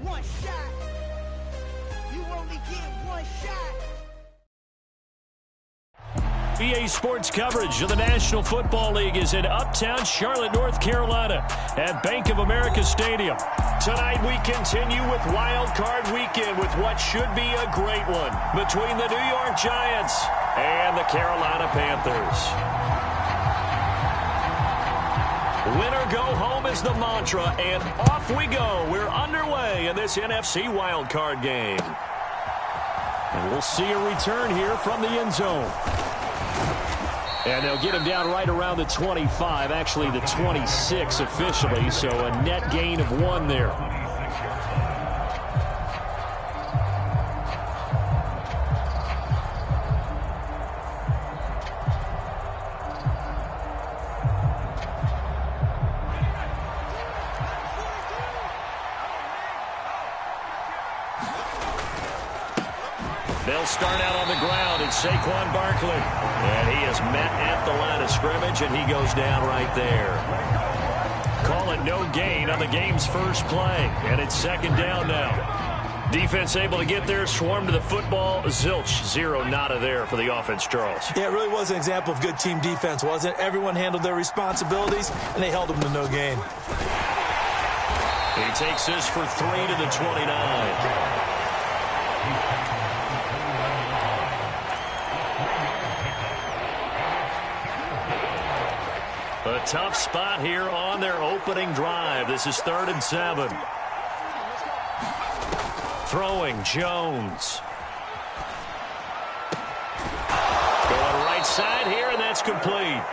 one shot. You only get one shot. EA Sports coverage of the National Football League is in Uptown Charlotte, North Carolina at Bank of America Stadium. Tonight we continue with Wild Card Weekend with what should be a great one between the New York Giants and the Carolina Panthers. Win or go home is the mantra, and off we go. We're underway in this NFC Wild Card game. And we'll see a return here from the end zone. And they'll get him down right around the 25, actually the 26 officially, so a net gain of 1 there. They'll start out on the ground. It's Saquon Barkley. And he is met at the line of scrimmage, and he goes down right there. Call it no gain on the game's first play. And it's second down now. Defense able to get there, swarm to the football. Zilch, 0 nada there for the offense, Charles. Yeah, it really was an example of good team defense, wasn't it? Everyone handled their responsibilities, and they held them to no gain. He takes this for 3 to the 29. A tough spot here on their opening drive. This is 3rd and 7. Throwing, Jones. Going right side here, and that's complete.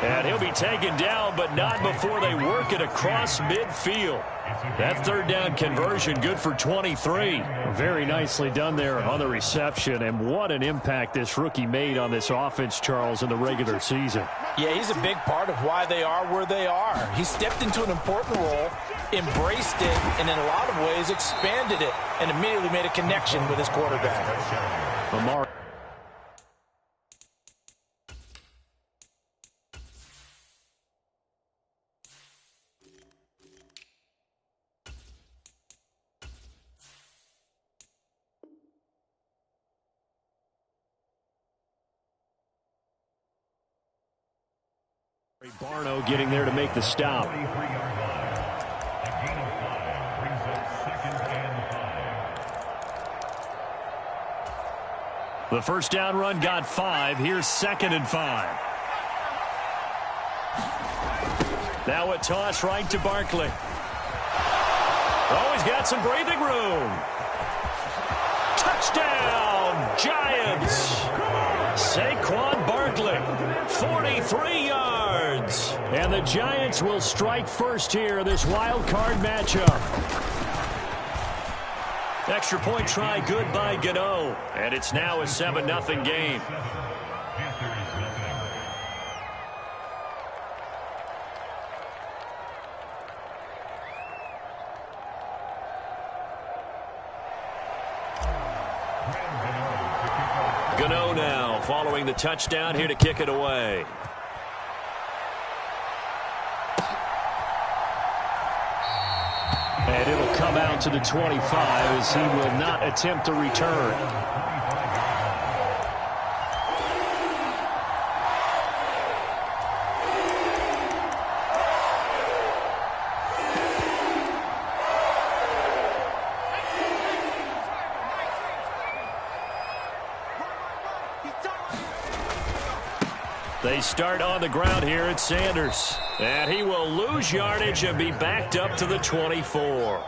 And he'll be taken down, but not before they work it across midfield. That 3rd down conversion good for 23. Very nicely done there on the reception, and what an impact this rookie made on this offense, Charles, in the regular season. Yeah, he's a big part of why they are where they are. He stepped into an important role, embraced it, and in a lot of ways expanded it, and immediately made a connection with his quarterback. Lamar. Barno getting there to make the stop. The first down run got 5. Here's 2nd and 5. Now a toss right to Barkley. Oh, he's got some breathing room. Touchdown, Giants. Saquon Barkley, 43 yards. And the Giants will strike first here, this wild card matchup. Extra point try good by Gano. And it's now a 7-0 game. Gano now following the touchdown here to kick it away. And it'll come out to the 25 as he will not attempt to return. They start on the ground here at Sanders. And he will lose yardage and be backed up to the 24.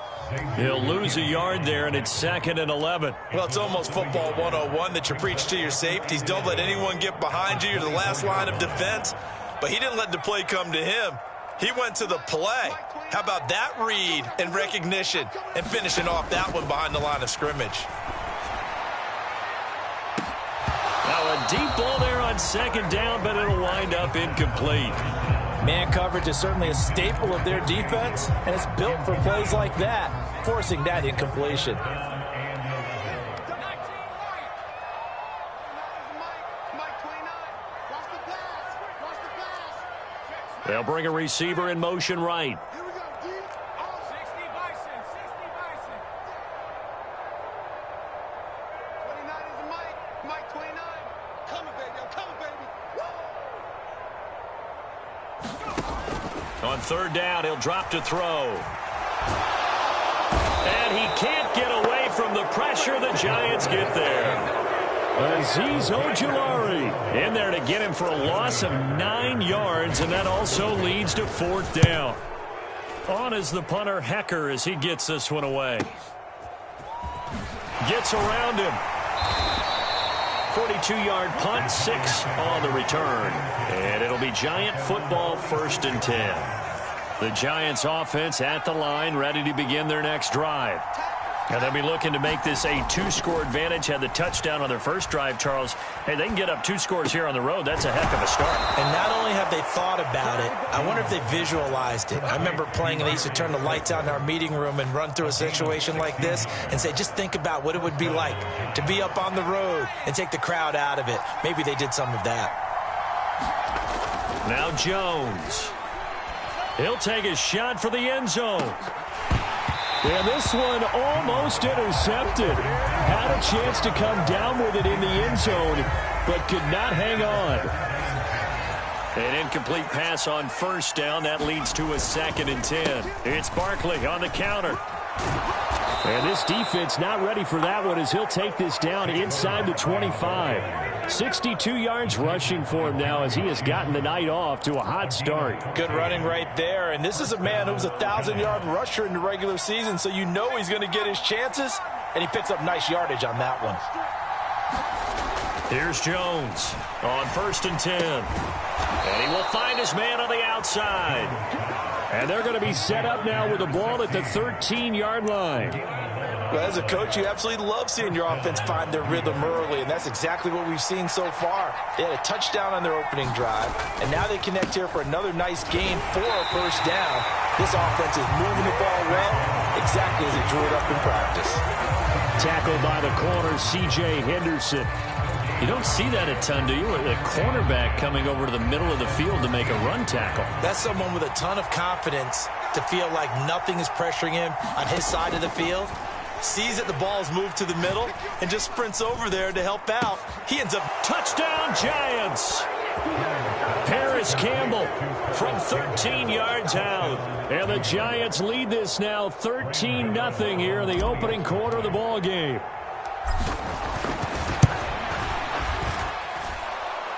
He'll lose a yard there, and it's 2nd and 11. Well, it's almost football 101 that you preach to your safeties. Don't let anyone get behind you. You're the last line of defense. But he didn't let the play come to him. He went to the play. How about that read and recognition and finishing off that one behind the line of scrimmage? Now a deep ball there on 2nd down, but it'll wind up incomplete. Man coverage is certainly a staple of their defense, and it's built for plays like that, forcing that incompletion. They'll bring a receiver in motion right. On third down, he'll drop to throw. And he can't get away from the pressure. The Giants get there. Azeez Ojulari in there to get him for a loss of 9 yards, and that also leads to fourth down. On is the punter, Hecker, as he gets this one away. Gets around him. 42-yard punt, 6 on the return. And it'll be Giant football, 1st and 10. The Giants offense at the line, ready to begin their next drive. And they'll be looking to make this a 2-score advantage. Had the touchdown on their first drive, Charles. Hey, they can get up 2 scores here on the road. That's a heck of a start. And not only have they thought about it, I wonder if they visualized it. I remember playing, and they used to turn the lights out in our meeting room and run through a situation like this and say, just think about what it would be like to be up on the road and take the crowd out of it. Maybe they did some of that. Now Jones. He'll take a shot for the end zone. And this one almost intercepted. Had a chance to come down with it in the end zone, but could not hang on. An incomplete pass on first down. That leads to a 2nd and 10. It's Barkley on the counter. And this defense not ready for that one as he'll take this down inside the 25. 62 yards rushing for him now as he has gotten the night off to a hot start. Good running right there. And this is a man who was a 1,000-yard rusher in the regular season, so you know he's going to get his chances, and he picks up nice yardage on that one. Here's Jones on 1st and 10. And he will find his man on the outside. And they're going to be set up now with the ball at the 13-yard line. Well, as a coach, you absolutely love seeing your offense find their rhythm early, and that's exactly what we've seen so far. They had a touchdown on their opening drive, and now they connect here for another nice gain for a first down. This offense is moving the ball well, exactly as they drew it up in practice. Tackled by the corner, C.J. Henderson. You don't see that a ton, do you? A cornerback coming over to the middle of the field to make a run tackle. That's someone with a ton of confidence to feel like nothing is pressuring him on his side of the field. Sees that the ball's moved to the middle and just sprints over there to help out. He ends up... Touchdown, Giants! Paris Campbell from 13 yards out. And the Giants lead this now 13-0 here in the opening quarter of the ball game.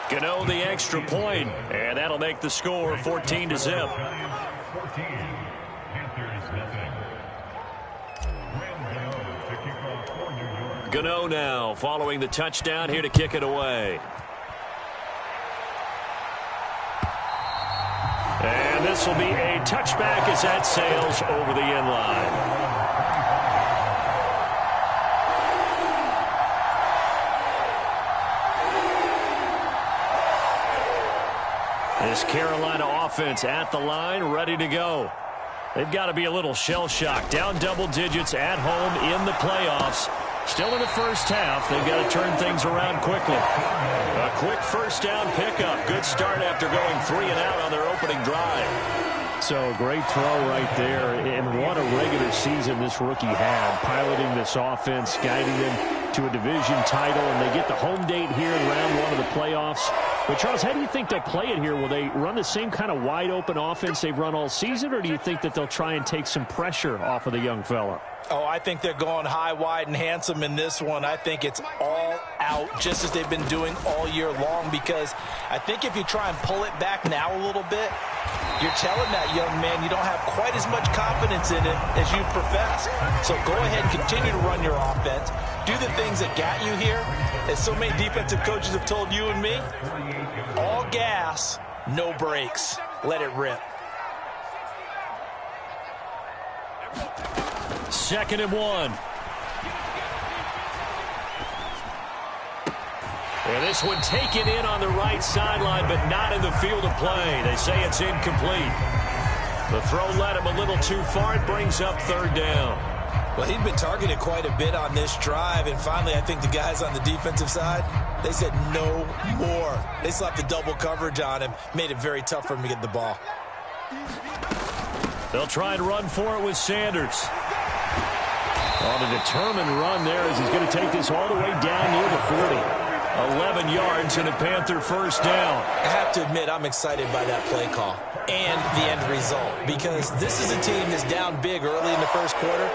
Gano the extra point, and that'll make the score 14-0. Gano now following the touchdown here to kick it away. And this will be a touchback as that sails over the end line. This Carolina offense at the line, ready to go. They've got to be a little shell-shocked. Down double digits at home in the playoffs. Still in the first half. They've got to turn things around quickly. A quick first down pickup. Good start after going 3 and out on their opening drive. So great throw right there. And what a regular season this rookie had. Piloting this offense, guiding them to a division title. And they get the home date here in round 1 of the playoffs. But, Charles, how do you think they'll play it here? Will they run the same kind of wide-open offense they've run all season, or do you think that they'll try and take some pressure off of the young fella? Oh, I think they're going high, wide, and handsome in this one. I think it's all out, just as they've been doing all year long, because I think if you try and pull it back now a little bit, you're telling that young man you don't have quite as much confidence in him as you profess. So go ahead and continue to run your offense. Do the things that got you here. As so many defensive coaches have told you and me, all gas, no brakes. Let it rip. 2nd and 1. And this one taken in on the right sideline, but not in the field of play. They say it's incomplete. The throw led him a little too far. It brings up 3rd down. Well, he'd been targeted quite a bit on this drive, and finally I think the guys on the defensive side, they said no more. They slapped the double coverage on him, made it very tough for him to get the ball. They'll try and run for it with Sanders. On a determined run there as he's going to take this all the way down near the 40. 11 yards and a Panther first down. I have to admit, I'm excited by that play call and the end result, because this is a team that's down big early in the first quarter,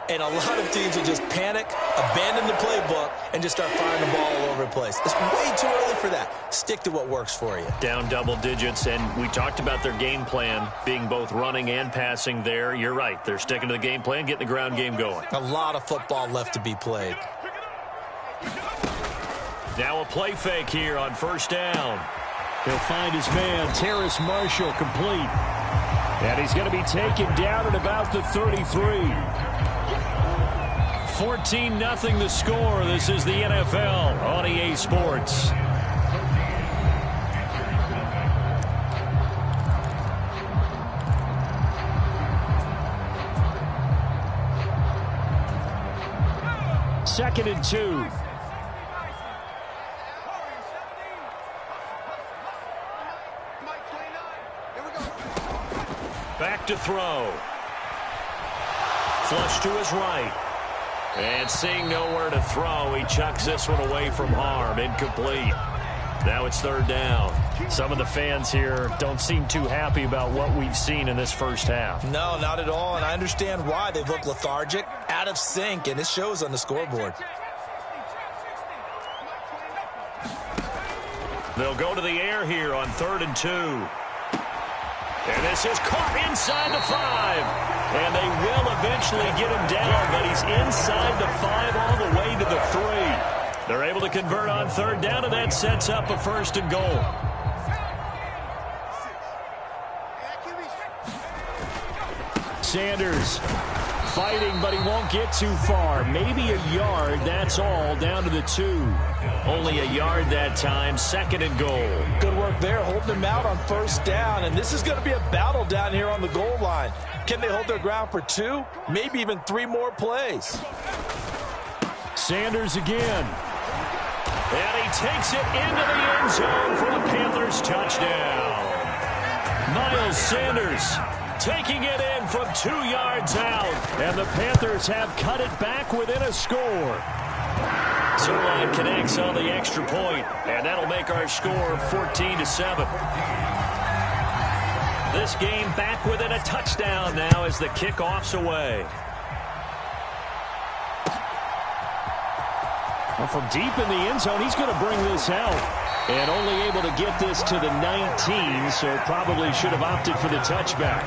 and a lot of teams will just panic, abandon the playbook, and just start firing the ball all over the place. It's way too early for that. Stick to what works for you. Down double digits, and we talked about their game plan being both running and passing there. You're right. They're sticking to the game plan, getting the ground game going. A lot of football left to be played. Now a play fake here on first down. He'll find his man, Terrace Marshall, complete. And he's going to be taken down at about the 33. 14-0 the score. This is the NFL on EA Sports. Second and 2. Back to throw. Flush to his right. And seeing nowhere to throw, he chucks this one away from harm. Incomplete. Now it's third down. Some of the fans here don't seem too happy about what we've seen in this first half. No, not at all, and I understand why. They look lethargic, out of sync, and it shows on the scoreboard. They'll go to the air here on 3rd and 2. And this is caught inside the 5. And they will eventually get him down, but he's inside the 5 all the way to the 3. They're able to convert on 3rd down, and that sets up a 1st and goal. Sanders fighting, but he won't get too far. Maybe a yard, that's all, down to the 2. Only a yard that time, 2nd and goal. Good work there, holding him out on 1st down, and this is going to be a battle down here on the goal line. Can they hold their ground for 2, maybe even 3 more plays? Sanders again. And he takes it into the end zone for a Panthers touchdown. Miles Sanders taking it in from 2 yards out. And the Panthers have cut it back within a score. Zerline connects on the extra point, and that'll make our score 14-7. This game back within a touchdown now as the kickoff's away. Well, from deep in the end zone, he's going to bring this out. And only able to get this to the 19, so probably should have opted for the touchback.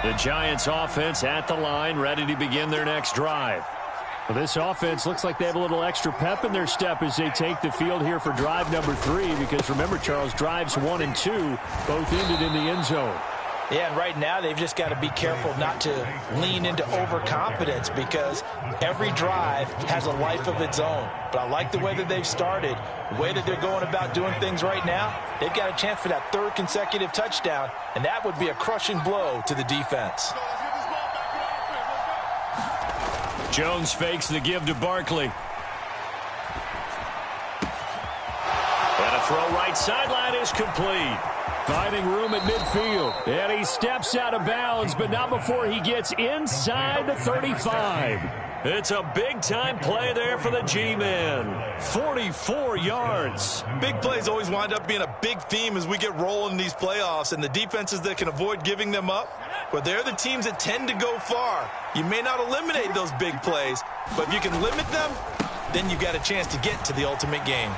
The Giants offense at the line, ready to begin their next drive. Well, this offense looks like they have a little extra pep in their step as they take the field here for drive number 3, because remember, Charles, drives 1 and 2 both ended in the end zone. Yeah, and right now they've just got to be careful not to lean into overconfidence, because every drive has a life of its own. But I like the way that they've started, the way that they're going about doing things right now. They've got a chance for that 3rd consecutive touchdown, and that would be a crushing blow to the defense. Jones fakes the give to Barkley. And a throw right sideline is complete. Finding room at midfield. And he steps out of bounds, but not before he gets inside the 35. It's a big-time play there for the G-Men. 44 yards. Big plays always wind up being a big theme as we get rolling in these playoffs, and the defenses that can avoid giving them up, but they're the teams that tend to go far. You may not eliminate those big plays, but if you can limit them, then you've got a chance to get to the ultimate game.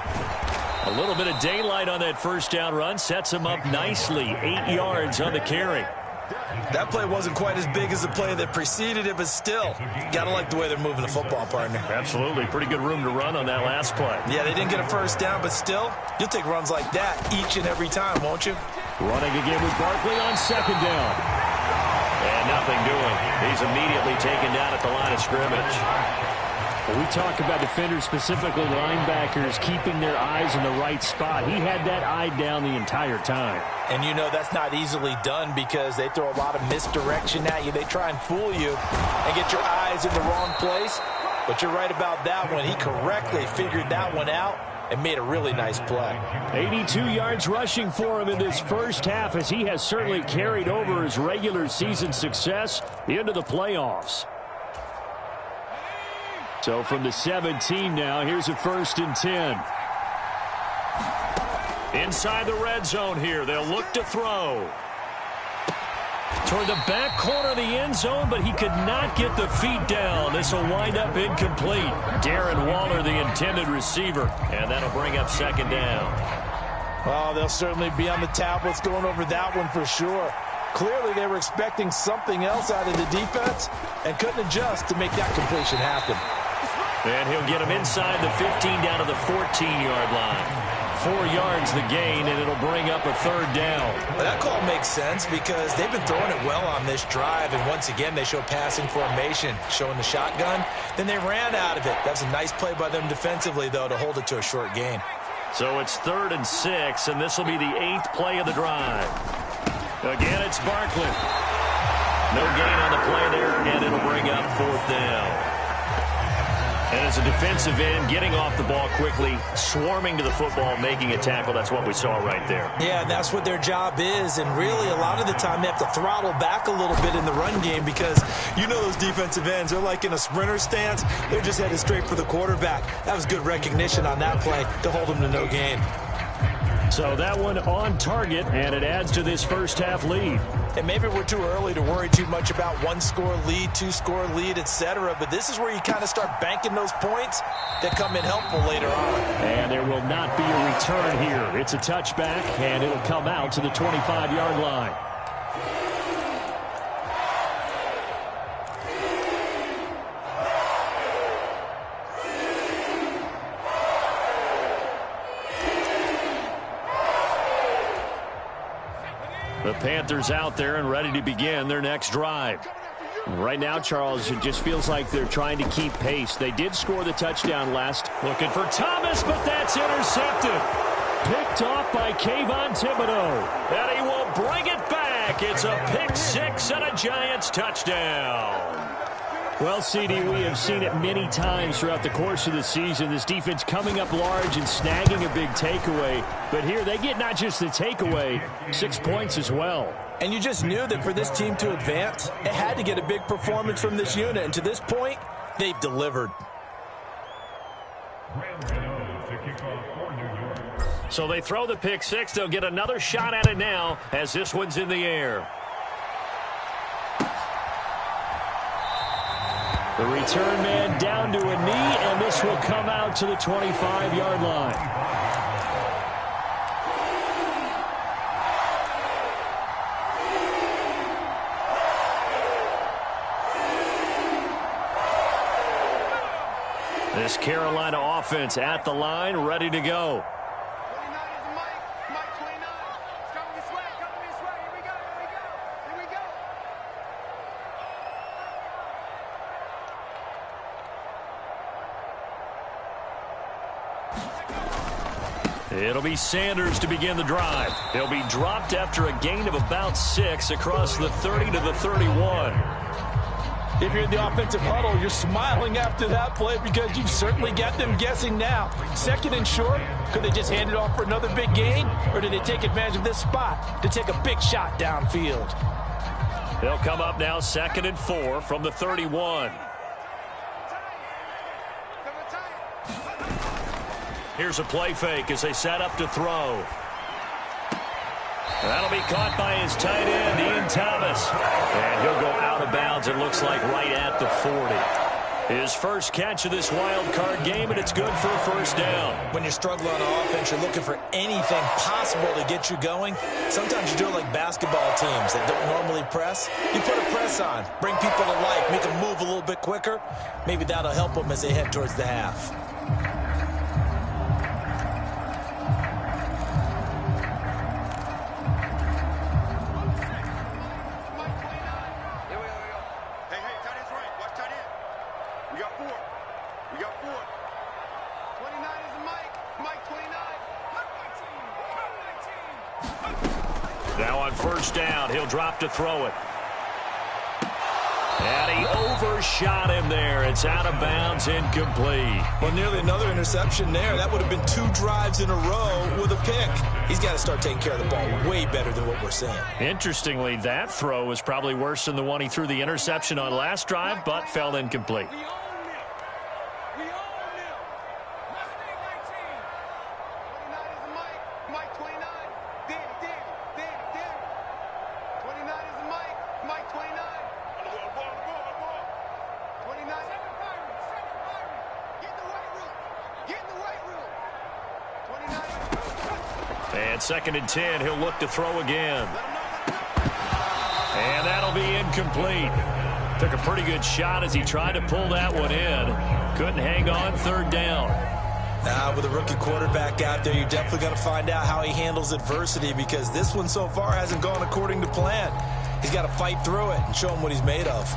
A little bit of daylight on that first down run sets him up nicely. 8 yards on the carry. That play wasn't quite as big as the play that preceded it, but still, got to like the way they're moving the football, partner. Absolutely. Pretty good room to run on that last play. Yeah, they didn't get a first down, but still, you'll take runs like that each and every time, won't you? Running again with Barkley on 2nd down. And nothing doing. He's immediately taken down at the line of scrimmage. Well, we talk about defenders, specifically linebackers, keeping their eyes in the right spot. He had that eye down the entire time. And you know that's not easily done, because they throw a lot of misdirection at you. They try and fool you and get your eyes in the wrong place. But you're right about that one. He correctly figured that one out and made a really nice play. 82 yards rushing for him in this first half, as he has certainly carried over his regular season success into the playoffs. So from the 17 now, here's a 1st and 10. Inside the red zone here, they'll look to throw. Toward the back corner of the end zone, but he could not get the feet down. This will wind up incomplete. Darren Waller, the intended receiver, and that'll bring up 2nd down. Oh, they'll certainly be on the tablets going over that one for sure. Clearly, they were expecting something else out of the defense and couldn't adjust to make that completion happen. And he'll get him inside the 15 down to the 14-yard line. 4 yards the gain, and it'll bring up a 3rd down. Well, that call makes sense because they've been throwing it well on this drive, and once again they show passing formation, showing the shotgun. Then they ran out of it. That's a nice play by them defensively, though, to hold it to a short gain. So it's 3rd and 6, and this will be the 8th play of the drive. Again, it's Barkley. No gain on the play there, and it'll bring up 4th down. And as a defensive end, getting off the ball quickly, swarming to the football, making a tackle, that's what we saw right there. Yeah, and that's what their job is, and really a lot of the time they have to throttle back a little bit in the run game because you know those defensive ends, they're like in a sprinter stance. They're just headed straight for the quarterback. That was good recognition on that play to hold them to no gain. So that one on target, and it adds to this first half lead. And maybe we're too early to worry too much about 1-score lead, 2-score lead, etc. But this is where you kind of start banking those points that come in helpful later on. And there will not be a return here. It's a touchback, and it'll come out to the 25-yard line. The Panthers out there and ready to begin their next drive. Right now, Charles, it just feels like they're trying to keep pace. They did score the touchdown last. Looking for Thomas, but that's intercepted. Picked off by Kayvon Thibodeau. And he will bring it back. It's a pick 6 and a Giants touchdown. Well, CD, we have seen it many times throughout the course of the season. This defense coming up large and snagging a big takeaway. But here they get not just the takeaway, 6 points as well. And you just knew that for this team to advance, it had to get a big performance from this unit. And to this point, they've delivered. So they throw the pick 6. They'll get another shot at it now as this one's in the air. The return man down to a knee, and this will come out to the 25-yard line. This Carolina offense at the line, ready to go. It'll be Sanders to begin the drive. He'll be dropped after a gain of about 6 across the 30 to the 31. If you're in the offensive huddle, you're smiling after that play because you've certainly got them guessing now. 2nd and short, could they just hand it off for another big gain? Or did they take advantage of this spot to take a big shot downfield? They'll come up now 2nd and 4 from the 31. Here's a play fake as they set up to throw. That'll be caught by his tight end, Ian Thomas. And he'll go out of bounds, it looks like, right at the 40. His first catch of this wild card game, and it's good for a 1st down. When you're struggling on offense, you're looking for anything possible to get you going. Sometimes you do it like basketball teams that don't normally press. You put a press on, bring people to life, make them move a little bit quicker. Maybe that'll help them as they head towards the half. Now on 1st down, he'll drop to throw it. And he overshot him there. It's out of bounds, incomplete. Well, nearly another interception there. That would have been 2 drives in a row with a pick. He's got to start taking care of the ball way better than what we're seeing. Interestingly, that throw was probably worse than the one he threw the interception on last drive, but fell incomplete. And 2nd and 10, he'll look to throw again. And that'll be incomplete. Took a pretty good shot as he tried to pull that one in. Couldn't hang on, 3rd down. With a rookie quarterback out there, you're definitely going to find out how he handles adversity, because this one so far hasn't gone according to plan. He's got to fight through it and show him what he's made of.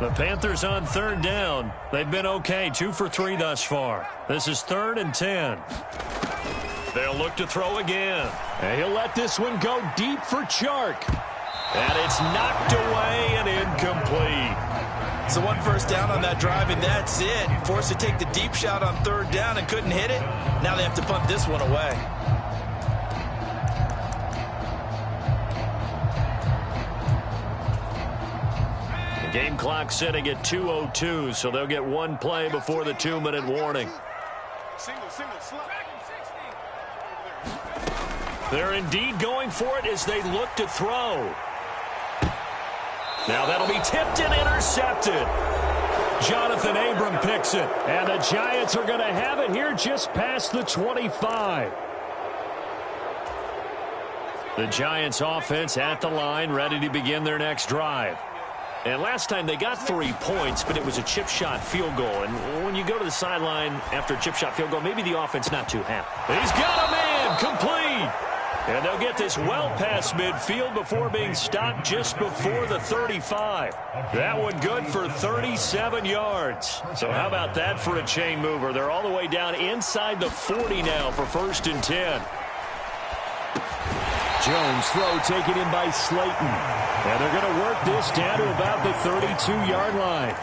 The Panthers on 3rd down. They've been okay, 2 for 3 thus far. This is 3rd and 10. They'll look to throw again. And he'll let this one go deep for Chark. And it's knocked away and incomplete. So 1 first down on that drive, and that's it. Forced to take the deep shot on 3rd down and couldn't hit it. Now they have to punt this one away. Game clock sitting at 2:02, so they'll get 1 play before the 2-minute warning. They're indeed going for it as they look to throw. Now that'll be tipped and intercepted. Jonathan Abram picks it, and the Giants are going to have it here just past the 25. The Giants offense at the line, ready to begin their next drive. And last time they got 3 points, but it was a chip shot field goal. And when you go to the sideline after a chip shot field goal, maybe the offense not too happy. He's got a man, complete. And they'll get this well past midfield before being stopped just before the 35. That one good for 37 yards. So how about that for a chain mover? They're all the way down inside the 40 now for 1st and 10. Jones throw taken in by Slayton. And they're going to work this down to about the 32-yard line.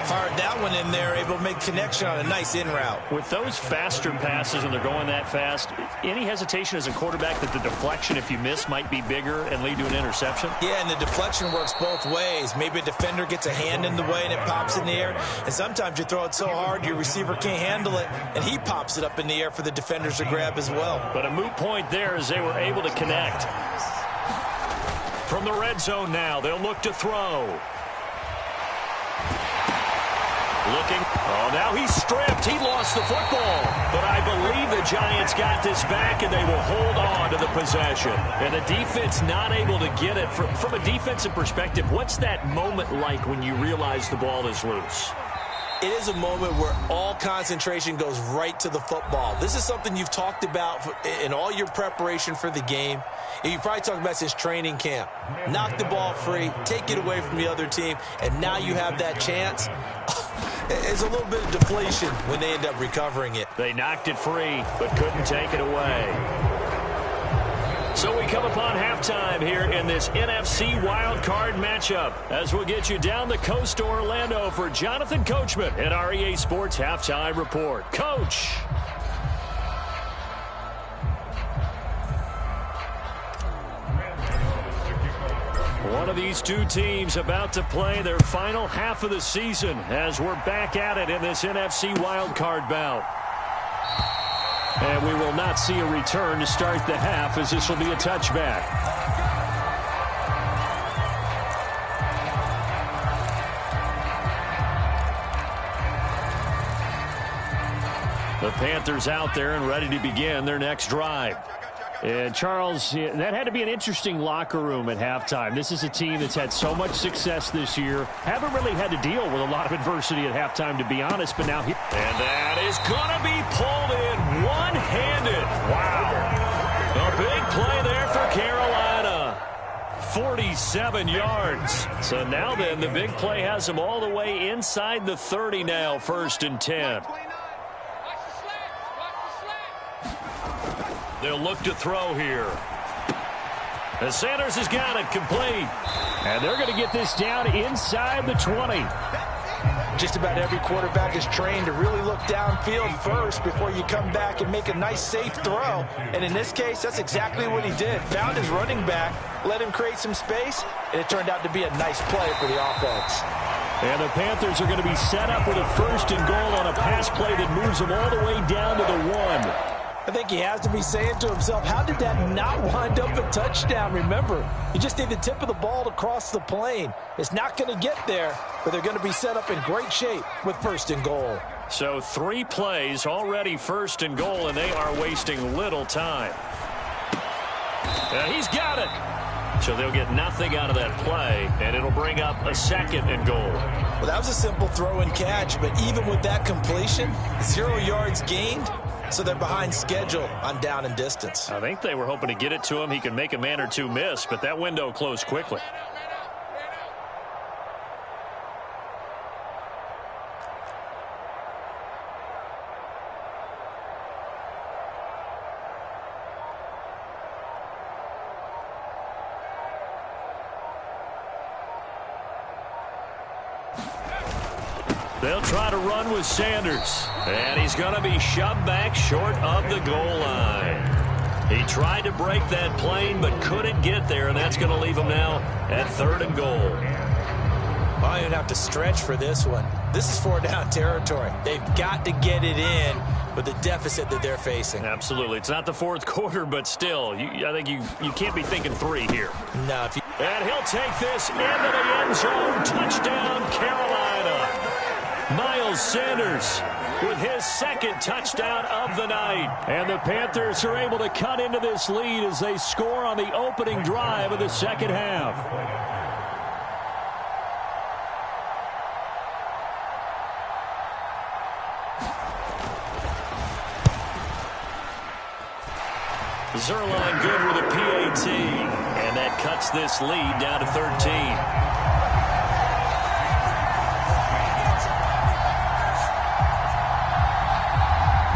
Fired that one in there, able to make connection on a nice in route. With those faster passes and they're going that fast, any hesitation as a quarterback that the deflection, if you miss, might be bigger and lead to an interception? Yeah, and the deflection works both ways. Maybe a defender gets a hand in the way and it pops in the air. And sometimes you throw it so hard your receiver can't handle it, and he pops it up in the air for the defenders to grab as well. But a moot point there as they were able to connect. From the red zone now, they'll look to throw. Looking. Oh, now he's stripped. He lost the football. But I believe the Giants got this back, and they will hold on to the possession. And the defense not able to get it. From a defensive perspective, what's that moment like when you realize the ball is loose? It is a moment where all concentration goes right to the football. This is something you've talked about in all your preparation for the game. You probably talked about since training camp. Knock the ball free, take it away from the other team, and now you have that chance. It's a little bit of deflation when they end up recovering it. They knocked it free, but couldn't take it away. So we come upon halftime here in this NFC wildcard matchup as we'll get you down the coast to Orlando for Jonathan Coachman at our EA Sports Halftime Report. Coach. One of these two teams about to play their final half of the season as we're back at it in this NFC wildcard bout. And we will not see a return to start the half, as this will be a touchback. The Panthers out there and ready to begin their next drive. And Charles, that had to be an interesting locker room at halftime. This is a team that's had so much success this year. Haven't really had to deal with a lot of adversity at halftime, to be honest, but now here. And that is going to be pulled in one-handed. Wow. A big play there for Carolina. 47 yards. So now then, the big play has them all the way inside the 30 now, 1st and 10. They'll look to throw here. And Sanders has got it complete. And they're going to get this down inside the 20. Just about every quarterback is trained to really look downfield first before you come back and make a nice, safe throw. And in this case, that's exactly what he did. Found his running back, let him create some space, and it turned out to be a nice play for the offense. And the Panthers are going to be set up with a 1st and goal on a pass play that moves them all the way down to the 1. I think he has to be saying to himself, how did that not wind up a touchdown? Remember, you just need the tip of the ball to cross the plane. It's not going to get there, but they're going to be set up in great shape with 1st and goal. So 3 plays, already 1st and goal, and they are wasting little time. And he's got it. So they'll get nothing out of that play, and it'll bring up a 2nd and goal. Well, that was a simple throw and catch, but even with that completion, 0 yards gained. So they're behind schedule on down and distance. I think they were hoping to get it to him. He could make a man or two miss, but that window closed quickly. They'll try to run with Sanders. And he's going to be shoved back short of the goal line. He tried to break that plane but couldn't get there, and that's going to leave him now at 3rd and goal. Well, you're going to have to stretch for this one. This is 4-down territory. They've got to get it in with the deficit that they're facing. Absolutely. It's not the 4th quarter, but still, I think you can't be thinking 3 here. No. And he'll take this into the end zone. Touchdown, Carolina. Miles Sanders with his 2nd touchdown of the night. And the Panthers are able to cut into this lead as they score on the opening drive of the 2nd half. Zerline good with a PAT. And that cuts this lead down to 13.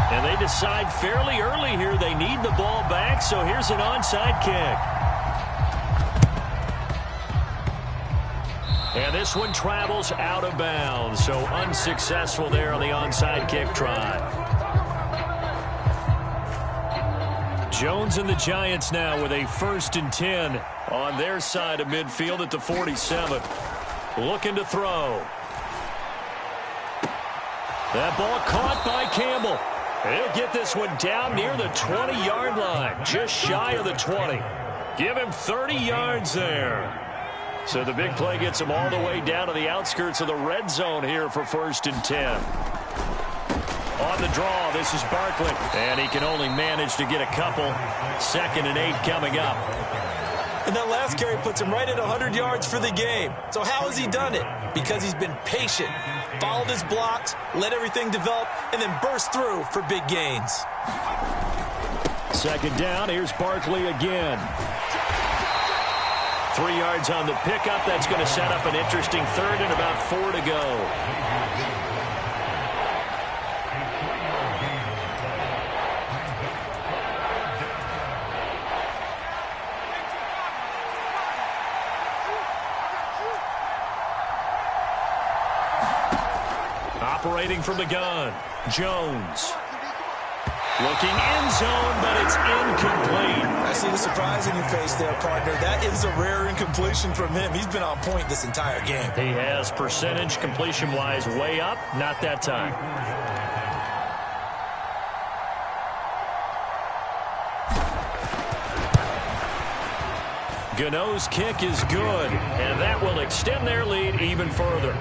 And they decide fairly early here they need the ball back, so here's an onside kick. And this one travels out of bounds, so unsuccessful there on the onside kick try. Jones and the Giants now with a 1st and 10 on their side of midfield at the 47. Looking to throw. That ball caught by Campbell. He'll get this one down near the 20-yard line, just shy of the 20. Give him 30 yards there. So the big play gets him all the way down to the outskirts of the red zone here for 1st and 10. On the draw, this is Barkley. And he can only manage to get a couple. 2nd and 8 coming up. And that last carry puts him right at 100 yards for the game. So how has he done it? Because he's been patient, followed his blocks, let everything develop, and then burst through for big gains. 2nd down, here's Barkley again. 3 yards on the pickup. That's going to set up an interesting 3rd and about 4 to go. Operating from the gun, Jones. Looking end zone, but it's incomplete. I see the surprise in your face there, partner. That is a rare incompletion from him. He's been on point this entire game. He has percentage completion-wise way up, not that time. Gano's kick is good, and that will extend their lead even further.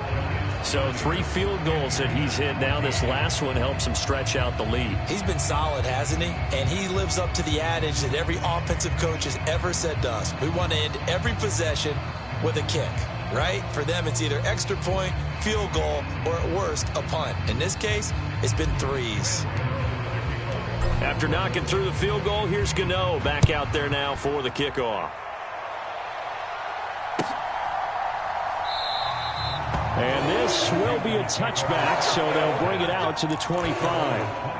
So 3 field goals that he's hit now. This last one helps him stretch out the lead. He's been solid, hasn't he? And he lives up to the adage that every offensive coach has ever said to us. We want to end every possession with a kick, right? For them, it's either extra point, field goal, or at worst, a punt. In this case, it's been 3s. After knocking through the field goal, here's Gano back out there now for the kickoff. And this will be a touchback, so they'll bring it out to the 25.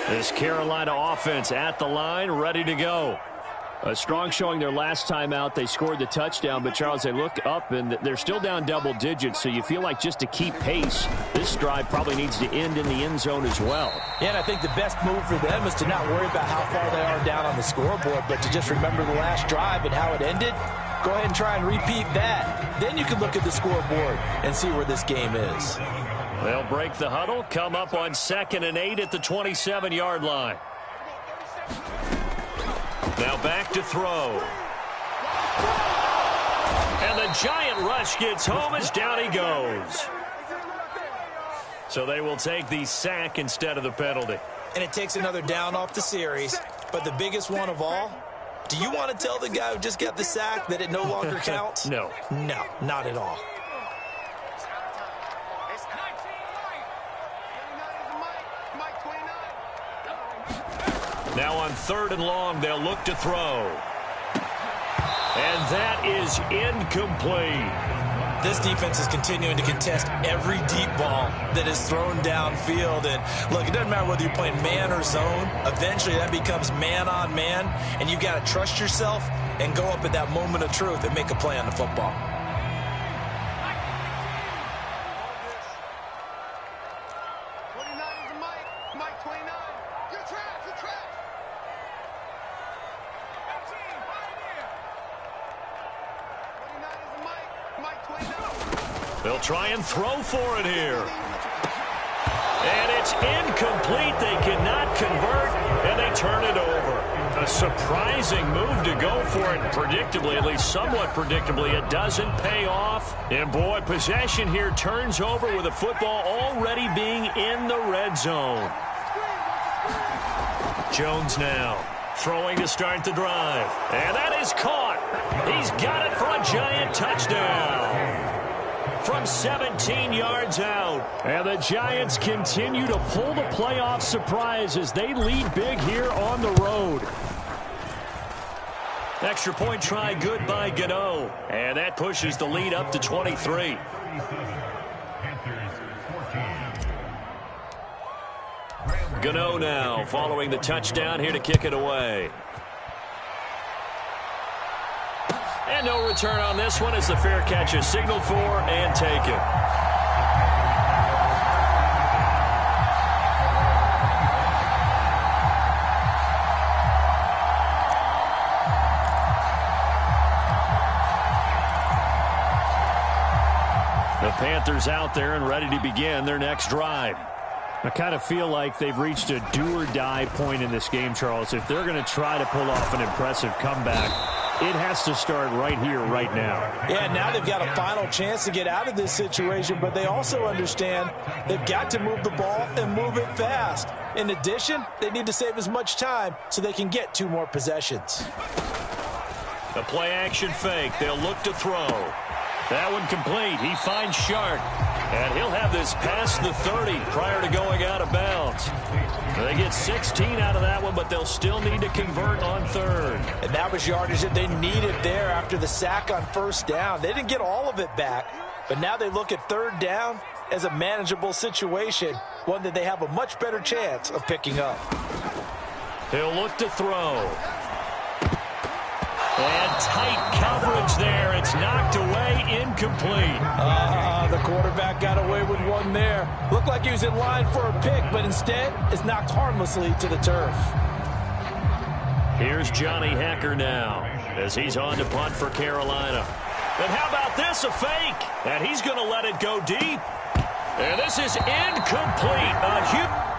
This Carolina offense at the line, ready to go. A strong showing their last time out. They scored the touchdown, but, Charles, they look up, and they're still down double digits, so you feel like just to keep pace, this drive probably needs to end in the end zone as well. Yeah, and I think the best move for them is to not worry about how far they are down on the scoreboard, but to just remember the last drive and how it ended. Go ahead and try and repeat that. Then you can look at the scoreboard and see where this game is. They'll break the huddle, come up on 2nd and 8 at the 27-yard line. Now back to throw. And the giant rush gets home as down he goes. So they will take the sack instead of the penalty. And it takes another down off the series. But the biggest one of all, do you want to tell the guy who just got the sack that it no longer counts? No. No, not at all. Now on 3rd and long, they'll look to throw. And that is incomplete. This defense is continuing to contest every deep ball that is thrown downfield. And, look, it doesn't matter whether you're playing man or zone. Eventually, that becomes man on man. And you've got to trust yourself and go up at that moment of truth and make a play on the football. They'll try and throw for it here. And it's incomplete. They cannot convert, and they turn it over. A surprising move to go for it. Predictably, at least somewhat predictably, it doesn't pay off. And, boy, possession here turns over with the football already being in the red zone. Jones now throwing to start the drive. And that is caught. He's got it for a giant touchdown. From 17 yards out. And the Giants continue to pull the playoff surprise as they lead big here on the road. Extra point try good by Gano. And that pushes the lead up to 23. Gano now following the touchdown here to kick it away. And no return on this one as the fair catch is signaled for and taken. The Panthers out there and ready to begin their next drive. I kind of feel like they've reached a do-or-die point in this game, Charles. If they're going to try to pull off an impressive comeback, it has to start right here, right now. Yeah, now they've got a final chance to get out of this situation, but they also understand they've got to move the ball and move it fast. In addition, they need to save as much time so they can get 2 more possessions. The play-action fake. They'll look to throw. That one complete. He finds Shark. And he'll have this past the 30 prior to going out of bounds. They get 16 out of that one, but they'll still need to convert on 3rd. And that was yardage that they needed there after the sack on 1st down. They didn't get all of it back, but now they look at 3rd down as a manageable situation, one that they have a much better chance of picking up. He'll look to throw. And tight coverage there. It's knocked away, incomplete. The quarterback got away with one there. Looked like he was in line for a pick, but instead is knocked harmlessly to the turf. Here's Johnny Hacker now as he's on to punt for Carolina. And how about this, a fake? And he's going to let it go deep. And this is incomplete. A huge...